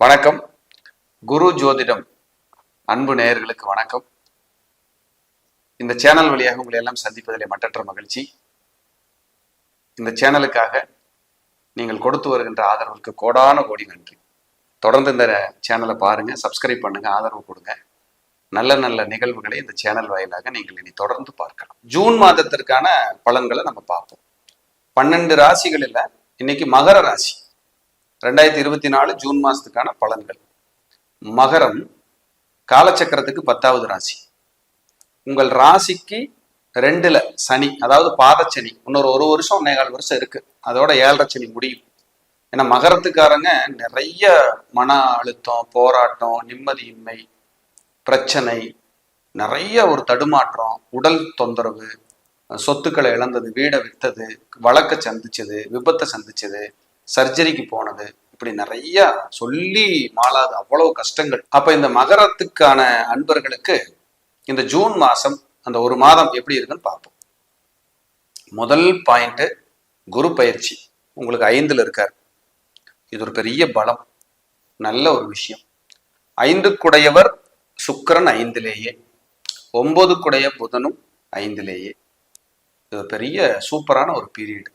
வணக்கம். குரு ஜோதிடம் அன்பு நேயர்களுக்கு வணக்கம். இந்த சேனல் வழியாக உங்களை எல்லாம் சந்திப்பதிலே மட்டற்ற மகிழ்ச்சி. இந்த சேனலுக்காக நீங்கள் கொடுத்து வருகின்ற ஆதரவுக்கு கோடான கோடி நன்றி. தொடர்ந்து இந்த சேனலை பாருங்க, சப்ஸ்கிரைப் பண்ணுங்க, ஆதரவு கொடுங்க. நல்ல நல்ல நிகழ்வுகளை இந்த சேனல் வாயிலாக நீங்கள் இனி தொடர்ந்து பார்க்கலாம். ஜூன் மாதத்திற்கான பலன்களை நம்ம பார்ப்போம். 12 ராசிகளில் இன்னைக்கு மகர ராசி 2024 ஜூன் மாசத்துக்கான பலன்கள். மகரம் காலச்சக்கரத்துக்கு 10வது ராசி. உங்கள் ராசிக்கு 2ல சனி, அதாவது பாதச்சனி. இன்னொரு 1 வருஷம் 1.25 வருஷம் இருக்கு, அதோட 7.5 சனி முடியும். ஏன்னா மகரத்துக்காரங்க நிறைய மன அழுத்தம், போராட்டம், நிம்மதியின்மை, பிரச்சனை, நிறைய ஒரு தடுமாற்றம், உடல் தொந்தரவு, சொத்துக்களை இழந்தது, வீடை வித்தது, வழக்கை சந்திச்சது, விபத்தை சந்திச்சது, சர்ஜரிக்கு போனது, இப்படி நிறைய சொல்லி மாளாது அவ்வளவு கஷ்டங்கள். அப்ப இந்த மகரத்துக்கான அன்பர்களுக்கு இந்த ஜூன் மாசம் அந்த ஒரு மாதம் எப்படி இருக்குன்னு பார்ப்போம். முதல் பாயிண்ட், குரு பயிற்சி உங்களுக்கு 5ல் இருக்கார். இது ஒரு பெரிய பலம், நல்ல ஒரு விஷயம். 5க்குடையவர் சுக்கிரன் 5லேயே, 9க்குடைய புதனும் 5லேயே. இது பெரிய சூப்பரான ஒரு பீரியட்.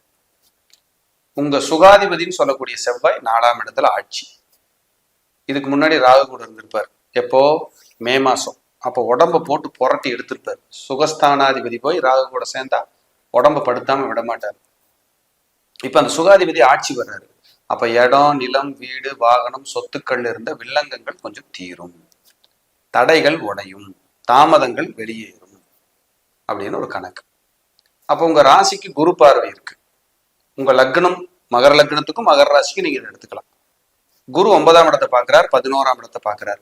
உங்க சுகாதிபதினு சொல்லக்கூடிய செவ்வாய் 4ஆம் இடத்துல ஆட்சி. இதுக்கு முன்னாடி ராகு கூட இருந்திருப்பார். எப்போ? மே மாசம். அப்போ உடம்ப போட்டு புரட்டி எடுத்திருப்பார். சுகஸ்தானாதிபதி போய் ராகு கூட சேர்ந்தா உடம்ப படுத்தாம விட மாட்டார். இப்ப அந்த சுகாதிபதி ஆட்சி வர்றாரு. அப்ப இடம், நிலம், வீடு, வாகனம், சொத்துக்கள் இருந்த வில்லங்கங்கள் கொஞ்சம் தீரும், தடைகள் உடையும், தாமதங்கள் வெளியேறும் அப்படின்னு ஒரு கணக்கு. அப்போ உங்க ராசிக்கு குரு பார்வை இருக்கு. உங்க லக்னம், மகர லக்னத்துக்கும் மகர ராசிக்கும் நீங்க இதை எடுத்துக்கலாம். குரு 9ஆம் இடத்தை பார்க்கிறார், 11ஆம் இடத்தை பார்க்கிறார்.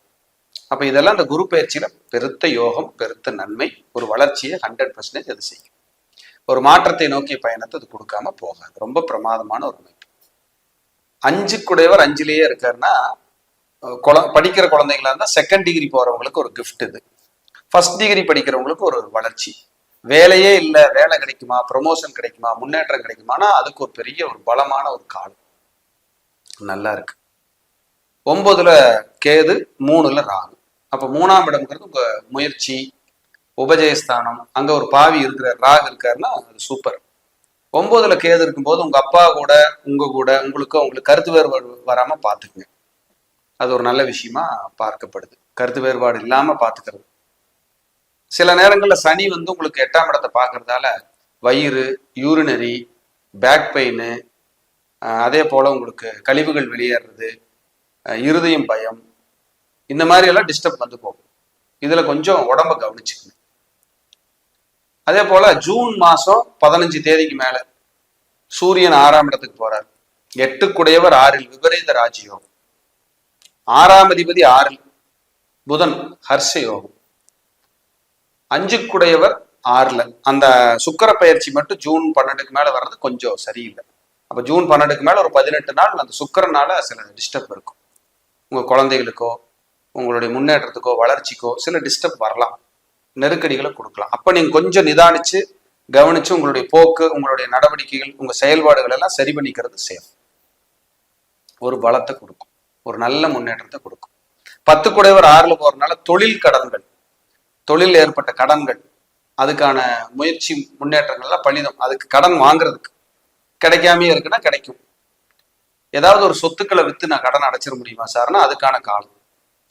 அப்ப இதெல்லாம் இந்த குரு பயிற்சியில பெருத்த யோகம், பெருத்த நன்மை, ஒரு வளர்ச்சியை 100% அது செய்யும். ஒரு மாற்றத்தை நோக்கிய பயணத்தை அது கொடுக்காம போகாது. ரொம்ப பிரமாதமான ஒரு அமைப்பு. 5க்குடையவர் 5லேயே இருக்காருன்னா, படிக்கிற குழந்தைங்களா இருந்தா 2nd டிகிரி போறவங்களுக்கு ஒரு கிஃப்ட் இது. 1st டிகிரி படிக்கிறவங்களுக்கு ஒரு வளர்ச்சி. வேலையே இல்லை, வேலை கிடைக்குமா, ப்ரொமோஷன் கிடைக்குமா, முன்னேற்றம் கிடைக்குமானா அதுக்கு ஒரு பெரிய ஒரு பலமான ஒரு காலம் நல்லா இருக்கு. 9ல கேது, 3ல ராகு. அப்ப 3ஆம் இடம்ங்கிறது உங்க முயற்சி, உபஜயஸ்தானம். அங்க ஒரு பாவி இருக்கிறார், ராகு இருக்காருன்னா அது சூப்பர். 9ல கேது இருக்கும்போது உங்க அப்பா கூட, உங்களுக்கு கருத்து வேறுபாடு வராம பாத்துக்குங்க. அது ஒரு நல்ல விஷயமா பார்க்கப்படுது. கருத்து வேறுபாடு இல்லாம பாத்துக்கிறது. சில நேரங்களில் சனி உங்களுக்கு 8ஆம் இடத்தை பார்க்கறதால வயிறு, யூரினரி, பேக் பெயின், அதே போல உங்களுக்கு கழிவுகள் வெளியேறது, இருதயம் பயம், இந்த மாதிரி எல்லாம் டிஸ்டர்ப் போகும். இதுல கொஞ்சம் உடம்ப கவனிச்சுக்கணும். அதே போல ஜூன் மாசம் 15 தேதிக்கு மேல சூரியன் 6ஆம் இடத்துக்கு போறார். 8க்குடையவர் 6ல், விபரீத ராஜயோகம். 6ஆம் அதிபதி 6ல், புதன் ஹர்ஷ யோகம். 5க்குடையவர் 6ல். அந்த சுக்கிர பயிற்சி மட்டும் ஜூன் 12க்கு மேல வர்றது கொஞ்சம் சரியில்லை. அப்ப ஜூன் 12க்கு மேல ஒரு 18 நாள் அந்த சுக்கிரனால சில டிஸ்டர்ப் இருக்கும். உங்க குழந்தைகளுக்கோ, உங்களுடைய முன்னேற்றத்துக்கோ, வளர்ச்சிக்கோ சில டிஸ்டர்ப் வரலாம், நெருக்கடிகளை கொடுக்கலாம். அப்ப நீங்க கொஞ்சம் நிதானிச்சு கவனிச்சு உங்களுடைய போக்கு, உங்களுடைய நடவடிக்கைகள், உங்க செயல்பாடுகள் எல்லாம் சரி பண்ணிக்கிறது சேஃப். ஒரு பலத்தை கொடுக்கும், ஒரு நல்ல முன்னேற்றத்தை கொடுக்கும். 10க்குடையவர் 6ல் போறதுனால தொழில் கடன்கள், தொழில் ஏற்பட்ட கடன்கள், அதுக்கான முயற்சி முன்னேற்றங்கள்லாம் பலிதம். அதுக்கு கடன் வாங்குறதுக்கு கிடைக்காமே இருக்குன்னா கிடைக்கும். ஏதாவது ஒரு சொத்துக்களை வித்து நான் கடன் அடைச்சிட முடியுமா சார்னா அதுக்கான காலம்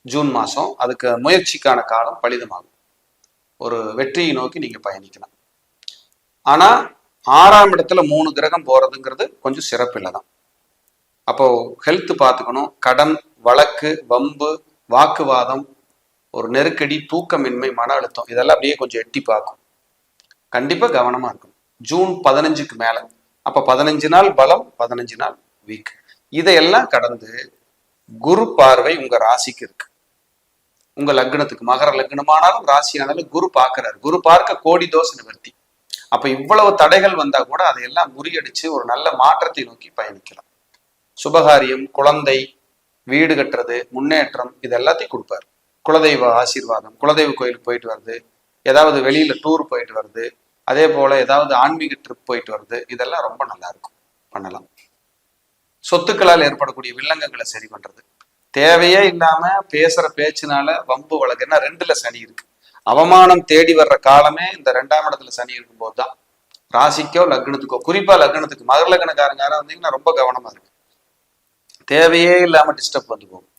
ஜூன் மாசம். அதுக்கு முயற்சிக்கான காலம் பலிதமாகும். ஒரு வெற்றியை நோக்கி நீங்க பயணிக்கலாம். ஆனா 6ஆம் இடத்துல 3 கிரகம் போறதுங்கிறது கொஞ்சம் சிறப்பில்லை தான். அப்போ ஹெல்த் பார்த்துக்கணும். கடன், வழக்கு, வம்பு, வாக்குவாதம், ஒரு நெருக்கடி, தூக்கமின்மை, மன அழுத்தம், இதெல்லாம் அப்படியே கொஞ்சம் எட்டி பார்க்கும். கண்டிப்பா கவனமா இருக்கும் ஜூன் 15க்கு மேல. அப்ப 15 நாள் பலம், 15 நாள் வீக். இதையெல்லாம் கடந்து குரு பார்வை உங்க ராசிக்கு இருக்கு. உங்க லக்னத்துக்கு, மகர லக்னமானாலும் ராசியானாலும் குரு பார்க்கிறார். குரு பார்க்க கோடி தோஷ நிவர்த்தி. அப்ப இவ்வளவு தடைகள் வந்தா கூட அதையெல்லாம் முறியடிச்சு ஒரு நல்ல மாற்றத்தை நோக்கி பயணிக்கலாம். சுபகாரியம், குழந்தை, வீடு கட்டுறது, முன்னேற்றம், இது எல்லாத்தையும் கொடுப்பாரு. குலதெய்வ ஆசீர்வாதம், குலதெய்வ கோயிலுக்கு போயிட்டு வருது, ஏதாவது வெளியில டூர் போயிட்டு வருது, அதே போல ஏதாவது ஆன்மீக ட்ரிப் போயிட்டு வருது, இதெல்லாம் ரொம்ப நல்லா இருக்கும், பண்ணலாம். சொத்துக்களால் ஏற்படக்கூடிய வில்லங்கங்களை சரி பண்றது, தேவையே இல்லாம பேசுற பேச்சுனால வம்பு வழக்கு. ஏன்னா 2ல சனி இருக்கு. அவமானம் தேடி வர்ற காலமே இந்த 2ஆம் இடத்துல சனி இருக்கும்போது தான். ராசிக்கோ லக்னத்துக்கோ, குறிப்பா லக்னத்துக்கு, மகர லக்னக்காரங்க யாரா இருந்தீங்கன்னா ரொம்ப கவனமா இருக்கு. தேவையே இல்லாம டிஸ்டர்ப் வந்து போகும்,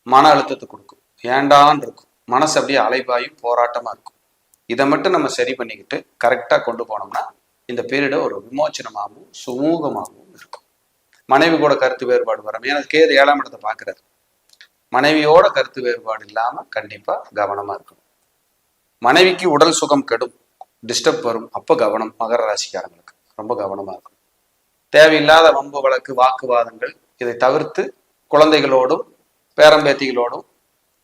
மன அழுத்தத்தை கொடுக்கும், ஏண்டான்னு இருக்கும், மனசு அப்படியே அலைபாயும் போராட்டமா இருக்கும். இதை மட்டும் நம்ம சரி பண்ணிக்கிட்டு கரெக்டா கொண்டு போனோம்னா இந்த பீரியட ஒரு விமோச்சனமாகவும் சுமூகமாகவும் இருக்கும். மனைவி கூட கருத்து வேறுபாடு வரும். ஏன்னா கேது 7ஆம் இடத்தை பாக்குறாரு. மனைவியோட கருத்து வேறுபாடு இல்லாம கண்டிப்பா கவனமா இருக்கணும். மனைவிக்கு உடல் சுகம் கெடும், டிஸ்டர்ப் வரும், அப்ப கவனம். மகர ராசிக்காரங்களுக்கு ரொம்ப கவனமா இருக்கணும். தேவையில்லாத வம்பு வழக்கு வாக்குவாதங்கள் இதை தவிர்த்து குழந்தைகளோடும் பேரம்பேத்திகளோடும்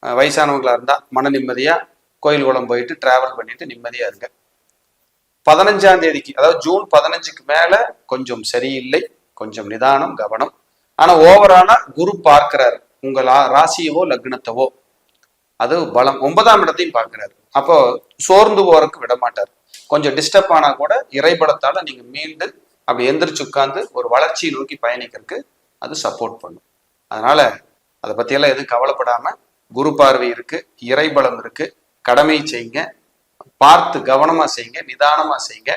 வயசானவங்களா இருந்தா மன நிம்மதியா கோயில் குளம் போயிட்டு டிராவல் பண்ணிட்டு நிம்மதியா இருங்க. 15ஆம் தேதிக்கு, அதாவது ஜூன் 15க்கு மேல கொஞ்சம் சரியில்லை, கொஞ்சம் நிதானம் கவனம். ஆனா ஓவராலா குரு பார்க்கிறாரு உங்க ராசியவோ லக்னத்தவோ, அது பலம். 9ஆம் இடத்தையும் பார்க்கிறாரு. அப்போ சோர்ந்து போறதுக்கு விட மாட்டார். கொஞ்சம் டிஸ்டர்ப் ஆனா கூட இறைபலத்தால நீங்க மீண்டு அப்படி எந்திரிச்சு உட்கார்ந்து ஒரு வளர்ச்சியை நோக்கி பயணிக்கிறதுக்கு அது சப்போர்ட் பண்ணும். அதனால அதை பத்தியெல்லாம் எதுவும் கவலைப்படாம, குரு பார்வை இருக்கு, இறைபலம் இருக்கு, கடமை செய்யுங்க, பார்த்து கவனமா செய்யுங்க, நிதானமா செய்யுங்க.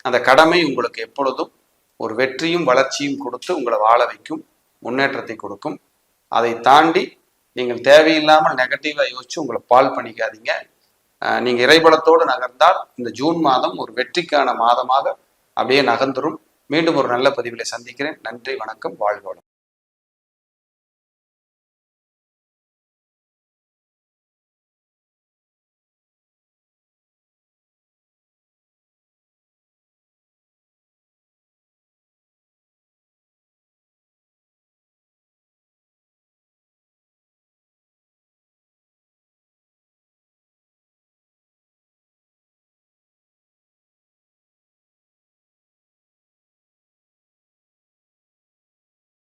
அந்த கடமை உங்களுக்கு எப்பொழுதும் ஒரு வெற்றியும் வளர்ச்சியும் கொடுத்து உங்களை வாழ வைக்கும், முன்னேற்றத்தை கொடுக்கும். அதை தாண்டி நீங்கள் தேவையில்லாமல் நெகட்டிவா யோசிச்சு உங்களை பால் பண்ணிக்காதீங்க. நீங்க இறைபலத்தோடு நகர்ந்தால் இந்த ஜூன் மாதம் ஒரு வெற்றிக்கான மாதமாக அப்படியே நகர்ந்துரும். மீண்டும் ஒரு நல்ல பதிவிலை சந்திக்கிறேன். நன்றி, வணக்கம், வாழ்க வளமுடன்.